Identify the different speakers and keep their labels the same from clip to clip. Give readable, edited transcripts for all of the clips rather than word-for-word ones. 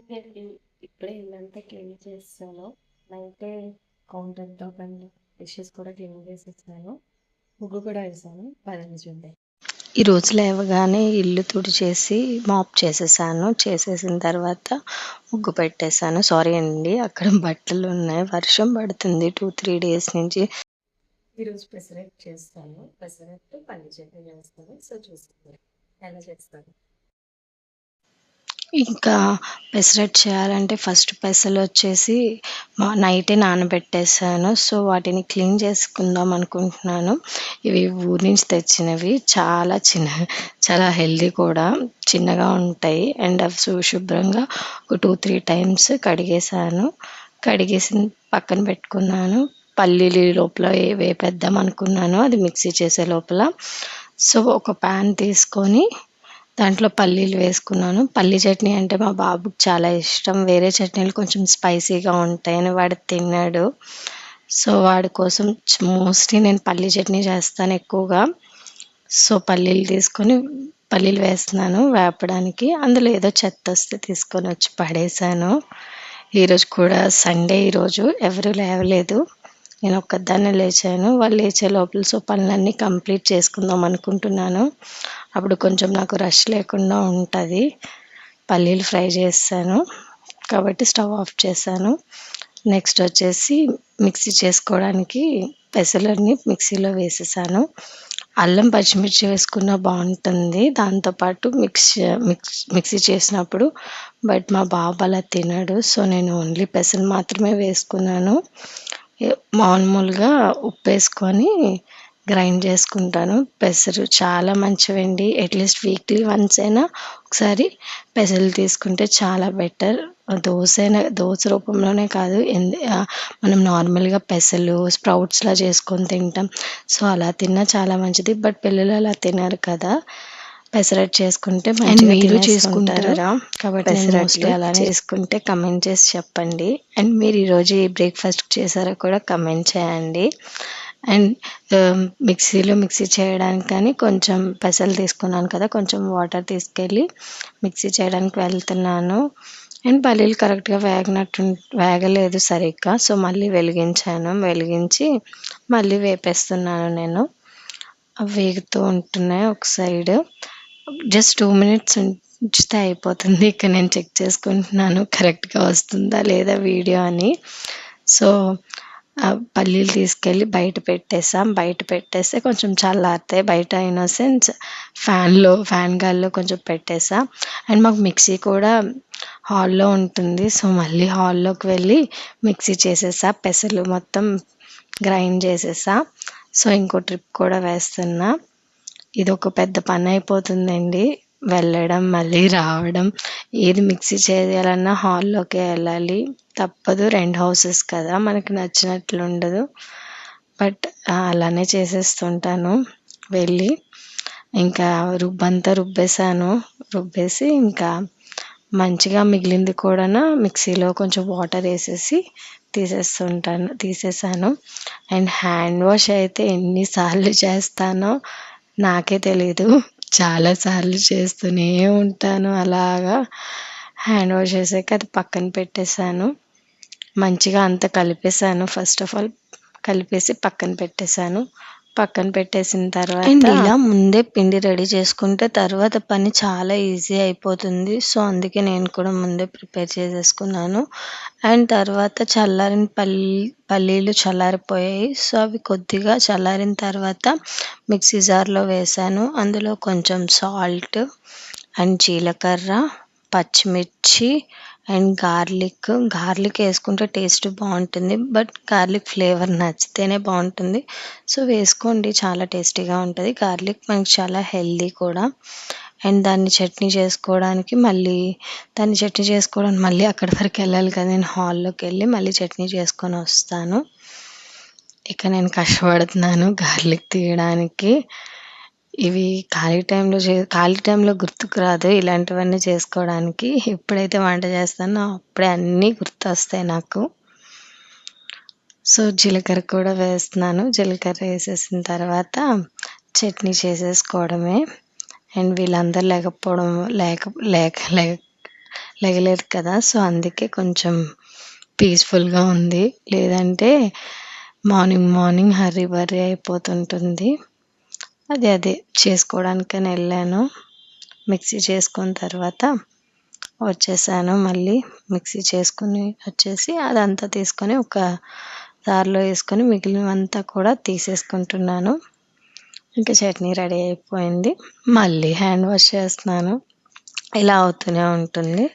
Speaker 1: నేను ఇప్పుడే ఇల్లంతా క్లీన్ చేస్తాను. నైటే కౌంటర్ టాప్ అండ్ డిషెస్ కూడా క్లీన్ చేసేసాను. ముగ్గు కూడా వేసాను. పదండి చూద్దాం.
Speaker 2: ఈరోజు లేవగానే ఇల్లు తుడిచేసి మాప్ చేసేసాను. చేసేసిన తర్వాత ముగ్గు పెట్టేసాను. సారీ అండి, అక్కడ బట్టలు ఉన్నాయి. వర్షం పడుతుంది 2-3 డేస్ నుంచి.
Speaker 1: ఈరోజు పెసరట్టు చేస్తాను. పెసరట్టు పల్లి చట్నీ చేస్తాను. సో చూస్తాను ఎలా చేస్తాను.
Speaker 2: ఇంకా పెసరట్టు చేయాలంటే ఫస్ట్ పెసలు వచ్చేసి నైటే నానబెట్టేసాను. సో వాటిని క్లీన్ చేసుకుందాం అనుకుంటున్నాను. ఇవి ఊరి నుంచి తెచ్చినవి. చాలా హెల్దీ కూడా. చిన్నగా ఉంటాయి అండ్ అవి శుభ్రంగా ఒక 2-3 టైమ్స్ కడిగేసాను. కడిగేసి పక్కన పెట్టుకున్నాను. పల్లీలు లోపల వేపేద్దాం అనుకున్నాను, అది మిక్సీ చేసే లోపల. సో ఒక ప్యాన్ తీసుకొని దాంట్లో పల్లీలు వేసుకున్నాను. పల్లీ చట్నీ అంటే మా బాబుకి చాలా ఇష్టం. వేరే చట్నీలు కొంచెం స్పైసీగా ఉంటాయని వాడు తినడు. సో వాడి కోసం మోస్ట్లీ నేను పల్లీ చట్నీ చేస్తాను ఎక్కువగా. సో పల్లీలు వేస్తున్నాను వేపడానికి. అందులో ఏదో చెత్త వస్తే తీసుకొని వచ్చి పడేసాను. ఈరోజు కూడా సండే, ఈరోజు ఎవరు లేవలేదు. నేను ఒక్కదాన్నే లేచాను. వాళ్ళు లేచే లోపల సో పనులన్నీ కంప్లీట్ చేసుకుందాం అనుకుంటున్నాను. అప్పుడు కొంచెం నాకు రష్ లేకుండా ఉంటుంది. పల్లీలు ఫ్రై చేస్తాను కాబట్టి స్టవ్ ఆఫ్ చేశాను. నెక్స్ట్ వచ్చేసి మిక్సీ చేసుకోవడానికి పెసలన్నీ మిక్సీలో వేసేసాను. అల్లం పచ్చిమిర్చి వేసుకున్న బాగుంటుంది దాంతోపాటు మిక్సీ చేసినప్పుడు. బట్ మా బాబు అలా తినడు. సో నేను ఓన్లీ పెసలు మాత్రమే వేసుకున్నాను. మామూలుగా ఉప్పు వేసుకొని గ్రైండ్ చేసుకుంటాను. పెసరు చాలా మంచివండి. అట్లీస్ట్ వీక్లీ వన్స్ అయినా ఒకసారి పెసలు తీసుకుంటే చాలా బెటర్. దోశ రూపంలోనే కాదు, మనం నార్మల్గా పెసలు స్ప్రౌట్స్లా చేసుకొని తింటాం. సో అలా తిన్నా చాలా మంచిది. బట్ పిల్లలు అలా తినరు కదా. పెసరట్టు చేసుకుంటే మంచిగా మీరు చేసుకుంటారా కాబట్టి నేను మోస్ట్లీ అలానే చేసుకుంటే కమెంట్ చేసి చెప్పండి. అండ్ మీరు ఈరోజు ఏ బ్రేక్ఫాస్ట్ చేశారో కూడా కమెంట్ చేయండి. అండ్ మిక్సీ చేయడానికి కానీ కొంచెం పెసలు తీసుకున్నాను కదా, కొంచెం వాటర్ తీసుకెళ్ళి మిక్సీ చేయడానికి వెళ్తున్నాను. అండ్ పల్లీలు కరెక్ట్గా వేగలేదు సరిగ్గా. సో మళ్ళీ వెలిగించి మళ్ళీ వేపేస్తున్నాను నేను. అవి వేగుతూ ఉంటున్నాయి ఒక సైడ్. జస్ట్ 2 మినిట్స్ ఉంచితే అయిపోతుంది. ఇక నేను చెక్ చేసుకుంటున్నాను కరెక్ట్గా వస్తుందా లేదా వీడియో అని. సో పల్లీలు తీసుకెళ్ళి బయట పెట్టేస్తే కొంచెం చల్లారితే బయట ఇన్నోసెన్స్ ఫ్యాన్ గాల్లో కొంచెం పెట్టేసా. అండ్ మాకు మిక్సీ కూడా హాల్లో ఉంటుంది. సో మళ్ళీ హాల్లోకి వెళ్ళి మిక్సీ చేసేసా. పెసలు మొత్తం గ్రైండ్ చేసేసా. సో ఇంకో ట్రిప్ కూడా వేస్తున్నా. ఇది ఒక పెద్ద పని అయిపోతుందండి. వెళ్ళడం మళ్ళీ రావడం, ఏది మిక్సీ చేయాలన్నా హాల్లోకే వెళ్ళాలి. తప్పదు, 2 హౌసెస్ కదా, మనకి నచ్చినట్లు ఉండదు. బట్ అలానే చేసేస్తుంటాను వెళ్ళి. ఇంకా రుబ్బేసి ఇంకా మంచిగా మిగిలింది కూడా మిక్సీలో కొంచెం వాటర్ వేసేసి తీసేసాను. అండ్ హ్యాండ్ వాష్ అయితే ఎన్నిసార్లు చేస్తానో నాకే తెలీదు. చాలాసార్లు చేస్తూనే ఉంటాను. అలాగా హ్యాండ్ వాష్ చేసాక అది పక్కన పెట్టేశాను. మంచిగా అంతా కలిపేసాను. ఫస్ట్ ఆఫ్ ఆల్ కలిపేసి పక్కన పెట్టేసిన తర్వాత అండ్ ఇలా ముందే పిండి రెడీ చేసుకుంటే తర్వాత పని చాలా ఈజీ అయిపోతుంది. సో అందుకే నేను కూడా ముందే ప్రిపేర్ చేసేసుకున్నాను. అండ్ తర్వాత చల్లారిన పల్లీలు చల్లారిపోయాయి. సో అవి కొద్దిగా చల్లారిన తర్వాత మిక్సీ జార్లో వేసాను. అందులో కొంచెం సాల్ట్ అండ్ జీలకర్ర, పచ్చిమిర్చి అండ్ గార్లిక్ వేసుకుంటే టేస్ట్ బాగుంటుంది. బట్ గార్లిక్ ఫ్లేవర్ నచ్చితేనే బాగుంటుంది. సో వేసుకోండి, చాలా టేస్టీగా ఉంటుంది. గార్లిక్ మనకి చాలా హెల్దీ కూడా. అండ్ దాన్ని చట్నీ చేసుకోవడానికి మళ్ళీ అక్కడి వరకు వెళ్ళాలి కదా. నేను హాల్లోకి వెళ్ళి మళ్ళీ చట్నీ చేసుకొని వస్తాను. ఇక నేను కష్టపడుతున్నాను గార్లిక్ తీయడానికి. ఇవి ఖాళీ టైంలో గుర్తుకు రాదు ఇలాంటివన్నీ చేసుకోవడానికి. ఎప్పుడైతే వంట చేస్తానో అప్పుడే అన్నీ గుర్తొస్తాయి నాకు. సో జీలకర్ర కూడా వేస్తున్నాను. జీలకర్ర వేసేసిన తర్వాత చట్నీ చేసేసుకోవడమే. అండ్ వీళ్ళందరూ లేకపోవడం లెగలేదు కదా! సో, అందుకే కొంచెం పీస్‌ఫుల్‌గా ఉంది. లేదంటే మార్నింగ్ హర్రీ బర్రీ అయిపోతుంటుంది. అదే చేసుకోవడానికని ఎళ్ళాను. మిక్సీ చేసుకున్న తర్వాత వచ్చేసాను. మళ్ళీ మిక్సీ చేసుకొని వచ్చేసి అదంతా తీసుకొని ఒక జార్‌లో ఏసుకొని మిగిలినవంతా కూడా తీసేసుకుంటున్నాను. ఇంకా చట్నీ రెడీ అయిపోయింది. మళ్ళీ హ్యాండ్ వాష్ చేస్తున్నాను. ఇలా అవుతూనే ఉంటుంది.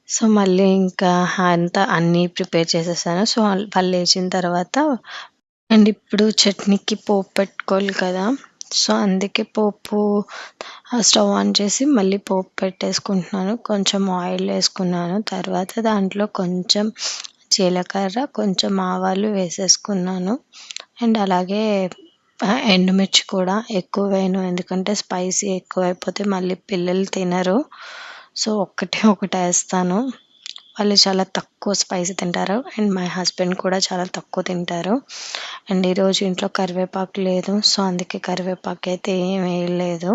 Speaker 2: సో, మళ్ళీ ఇంకా అన్నీ ప్రిపేర్ చేసేసాను. సో, వాళ్ళు లేచిన తర్వాత అండ్ ఇప్పుడు చట్నీకి పోపు పెట్టుకోవాలి కదా! సో, అందుకే స్టవ్ ఆన్ చేసి మళ్ళీ పోపు పెట్టేసుకుంటున్నాను. కొంచెం ఆయిల్ వేసుకున్నాను. తర్వాత దాంట్లో కొంచెం జీలకర్ర, కొంచెం ఆవాలు వేసేసుకున్నాను. అండ్ అలాగే ఎండుమిర్చి కూడా ఎక్కువ వేయను. ఎందుకంటే స్పైసీ ఎక్కువైపోతే మళ్ళీ పిల్లలు తినరు. సో, ఒకటేస్తాను. వాళ్ళు చాలా తక్కువ స్పైసీ తింటారు. అండ్ మై హస్బెండ్ కూడా చాలా తక్కువ తింటారు. అండ్ ఈరోజు ఇంట్లో కరివేపాకు లేదు. సో, అందుకే కరివేపాకైతే ఏం వేయలేదు.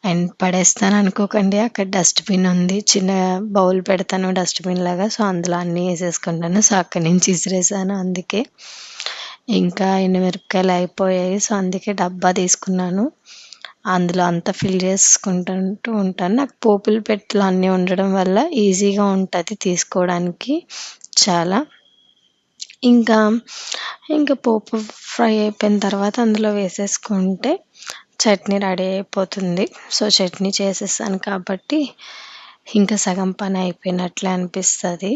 Speaker 2: అండ్ పడేస్తాను అనుకోకండి. అక్కడ డస్ట్‌బిన్ ఉంది. చిన్న బౌల్ పెడతాను డస్ట్‌బిన్ లాగా. సో, అందులో అన్నీ ఏసేసుకుంటాను. సో, అక్కడి నుంచి ఇసిరేసాను అందుకే. ఇంకా ఎండుమిరపకాయలు అయిపోయాయి. సో, అందుకే డబ్బా తీసుకున్నాను. అందులో అంతా ఫిల్ చేసుకుంటూ ఉంటాను. నాకు పోపుల పెట్టెలు అన్నీ ఉండడం వల్ల ఈజీగా ఉంటది తీసుకోవడానికి చాలా. ఇంకా పోపు ఫ్రై అయిపోయిన తర్వాత అందులో వేసేసుకుంటే చట్నీ రెడీ అయిపోతుంది. సో, చట్నీ చేసేసాను కాబట్టి ఇంకా సగం పని అయిపోయినట్లే అనిపిస్తది.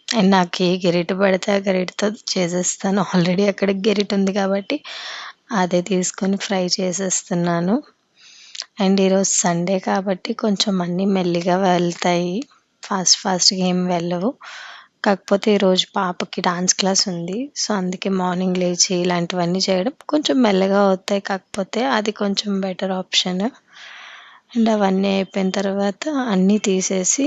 Speaker 2: అండ్ నాకు ఏ గెరిటె పడితే ఆ గెరిటెతో చేసేస్తాను. ఆల్రెడీ అక్కడ గెరిటె ఉంది కాబట్టి అదే తీసుకొని ఫ్రై చేసేస్తున్నాను. అండ్ ఈరోజు సండే కాబట్టి కొంచెం అన్నీ మెల్లిగా వెళ్తాయి. ఫాస్ట్‌గా ఏం వెళ్ళవు. కాకపోతే ఈరోజు పాపకి డాన్స్ క్లాస్ ఉంది. సో, అందుకే మార్నింగ్ లేచి ఇలాంటివన్నీ చేయడం కొంచెం మెల్లగా అవుతాయి. కాకపోతే అది కొంచెం బెటర్ ఆప్షన్. అండ్ అవన్నీ అయిపోయిన తర్వాత అన్నీ తీసేసి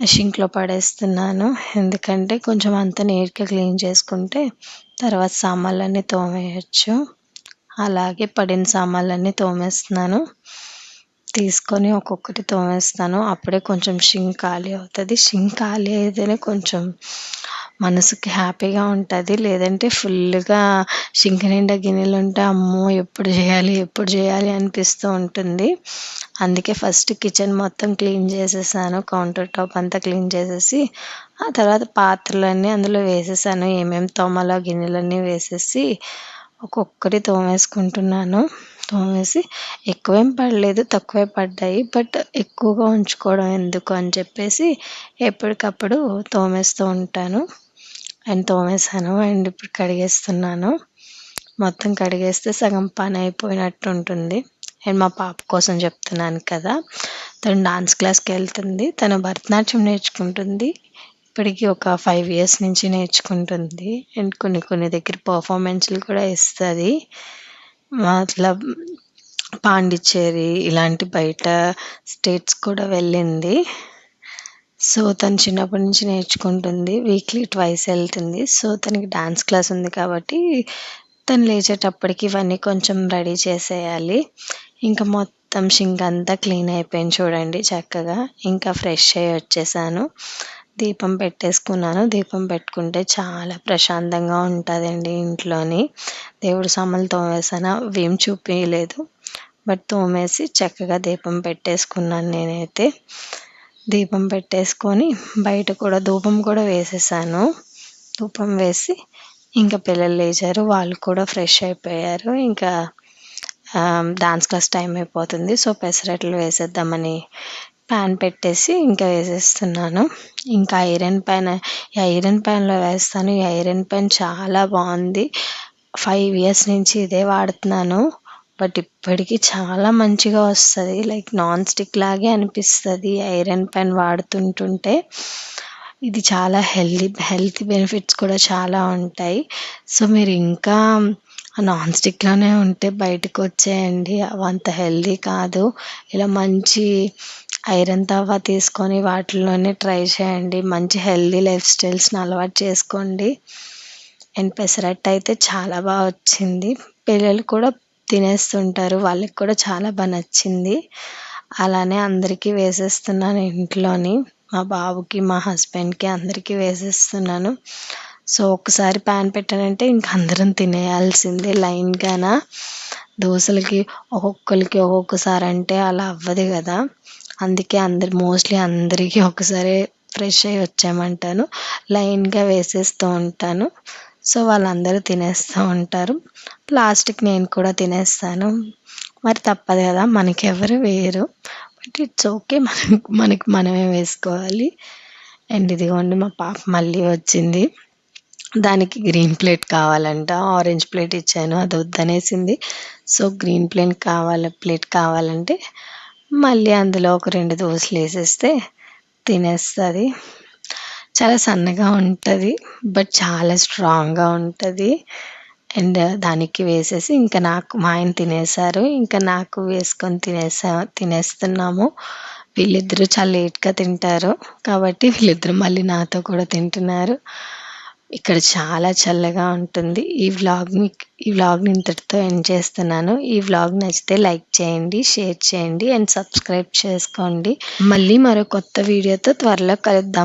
Speaker 2: షింక్‌లో పడేస్తున్నాను. ఎందుకంటే కొంచెం అంతా నీట్‌గా క్లీన్ చేసుకుంటే తర్వాత సామాన్లన్నీ తోమేయొచ్చు. అలాగే పడిన సామాన్లన్నీ తోమేస్తున్నాను. తీసుకొని ఒక్కొక్కటి తోమేస్తాను. అప్పుడే కొంచెం షింక్ ఖాళీ అవుతది. షింక్ ఖాళీ అయితేనే కొంచెం మనసుకి హ్యాపీగా ఉంటది. లేదంటే ఫుల్లుగా షింక్ నిండా గిన్నెలుంటే అమ్మో! ఎప్పుడు చేయాలి అనిపిస్తూ ఉంటుంది. అందుకే ఫస్ట్ కిచెన్ మొత్తం క్లీన్ చేసేసాను. కౌంటర్ టాప్ అంతా క్లీన్ చేసేసి, ఆ తర్వాత పాత్రలన్నీ అందులో వేసేసాను. ఏమేమి తోమాలో గిన్నెలన్నీ వేసేసి ఒక్కొక్కటి తోమేసుకుంటున్నాను. తోమేసి ఎక్కువేం పడలేదు. తక్కువే పడ్డాయి. బట్ ఎక్కువగా ఉంచుకోవడం ఎందుకు అని చెప్పేసి ఎప్పటికప్పుడు తోమేస్తూ ఉంటాను. అండ్ తోమేసాను. అండ్ ఇప్పుడు కడిగేస్తున్నాను. మొత్తం కడిగేస్తే సగం పని అయిపోయినట్టు ఉంటుంది. అండ్ మా పాప కోసం చెప్తున్నాను కదా! తను డాన్స్ క్లాస్‌కెళ్తుంది. తను భరతనాట్యం నేర్చుకుంటుంది. ఇప్పటికి ఒక 5 ఇయర్స్ నుంచి నేర్చుకుంటుంది. అండ్ కొన్ని దగ్గర పర్ఫార్మెన్స్‌లు కూడా ఇస్తది. మతలబ్ పాండిచ్చేరి ఇలాంటి బయట స్టేట్స్ కూడా వెళ్ళింది. సో, తను చిన్నప్పటి నుంచి నేర్చుకుంటుంది. వీక్లీ ట్వైస్ ఎళ్తుంది. సో, తనకి డాన్స్ క్లాస్ ఉంది కాబట్టి తను లేచేటప్పటికి ఇవన్నీ కొంచెం రెడీ చేసేయాలి. ఇంకా మొత్తం షింక్ అంతా క్లీన్ అయిపోయింది చూడండి చక్కగా. ఇంకా ఫ్రెష్ అయ్యి వచ్చేసాను. దీపం పెట్టేసుకున్నాను. దీపం పెట్టుకుంటే చాలా ప్రశాంతంగా ఉంటదండి ఇంట్లోని. దేవుడి సామాన్లు తోమేసాను. అవేం చూపియలేదు. బట్ తోమేసి చక్కగా దీపం పెట్టేసుకున్నాను నేనైతే. దీపం పెట్టేసుకొని బయట కూడా ధూపం కూడా వేసేసాను. ధూపం వేసి ఇంకా పిల్లలు లేచారు. వాళ్ళు కూడా ఫ్రెష్ అయిపోయారు. ఇంకా డాన్స్ క్లాస్ టైం అయిపోతుంది. సో, పెసరట్లు వేసేద్దామని పాన్ పెట్టేసి ఇంకా వేసేస్తున్నాను. ఇంకా ఈ ఐరన్ ప్యాన్‌లో వేస్తాను. ఈ ఐరన్ ప్యాన్ చాలా బావుంది. 5 ఇయర్స్ నుంచి ఇదే వాడుతున్నాను. బట్ ఇప్పటికి చాలా మంచిగా వస్తది. లైక్ నాన్ స్టిక్ లాగే అనిపిస్తది ఐరన్ ప్యాన్ వాడుతుంటుంటే. ఇది చాలా హెల్త్ బెనిఫిట్స్ కూడా చాలా ఉంటాయి. సో, మీరు ఇంకా నాన్ స్టిక్‌లోనే ఉంటే బయటకొచ్చేయండి. అవంత హెల్తీ కాదు. ఇలా మంచి ఐరన్ తవా తీసుకొని వాటిల్లోనే ట్రై చేయండి. మంచి హెల్తీ లైఫ్ స్టైల్స్‌ని అలవాటు చేసుకోండి. అండ్ పెసరట్టయితే చాలా వచ్చింది. పిల్లలు కూడా తినేస్తుంటారు. వాళ్ళకి కూడా చాలా నచ్చింది. అలానే అందరికీ వేసేస్తున్నాను ఇంట్లోని. మా బాబుకి, మా హస్బెండ్‌కి అందరికీ వేసేస్తున్నాను. సో, ఒక్కసారి పాన్ పెట్టానంటే ఇంక అందరం తినేయాల్సిందే లైన్‌గాన. దోసలకి ఒక్కొక్కళ్ళకి ఒక్కొక్కసారి అంటే అలా అవ్వదు గదా! అందుకే మోస్ట్‌లీ అందరికీ ఒకసారే ఫ్రెష్ అయ్యి వచ్చేయమంటాను. లైన్‌గా వేసేస్తూ ఉంటాను. సో, వాళ్ళందరూ తినేస్తూ ఉంటారు. లాస్ట్‌కి నేను కూడా తినేస్తాను. మరి తప్పదు గదా! మనకెవరు వేయరు. But it's okay. మనకి మనమే వేసుకోవాలి. అండ్ ఇదిగోండి మా పాప మళ్ళీ వచ్చింది. దానికి గ్రీన్ ప్లేట్ కావాలంట. ఆరెంజ్ ప్లేట్ ఇచ్చాను. అది వద్దనేసింది. సో, గ్రీన్ ప్లేట్ కావాలంటే మళ్ళీ అందులో ఒక 2 దోసలేసేస్తే తినేస్తది. చాలా సన్నగా ఉంటది. బట్ చాలా స్ట్రాంగ్‌గా ఉంటది. అండ్ దానికి వేసేసి ఇంకా మా ఆయన తినేసారు. ఇంకా నాకు వేసుకొని తినేస్తున్నాము. వీళ్ళిద్దరూ చాలా లేట్‌గా తింటారు. కాబట్టి వీళ్ళిద్దరూ మళ్ళీ నాతో కూడా తింటున్నారు. ఇక్కడ చాలా చల్లగా ఉంటుంది. ఈ వ్లాగ్‌ని ఇంతటితో ఎండ్ చేస్తున్నాను. ఈ వ్లాగ్ నచ్చితే లైక్ చేయండి, షేర్ చేయండి అండ్ సబ్స్క్రైబ్ చేసుకోండి. మళ్ళీ మరో కొత్త వీడియోతో త్వరలో కలుద్దాం.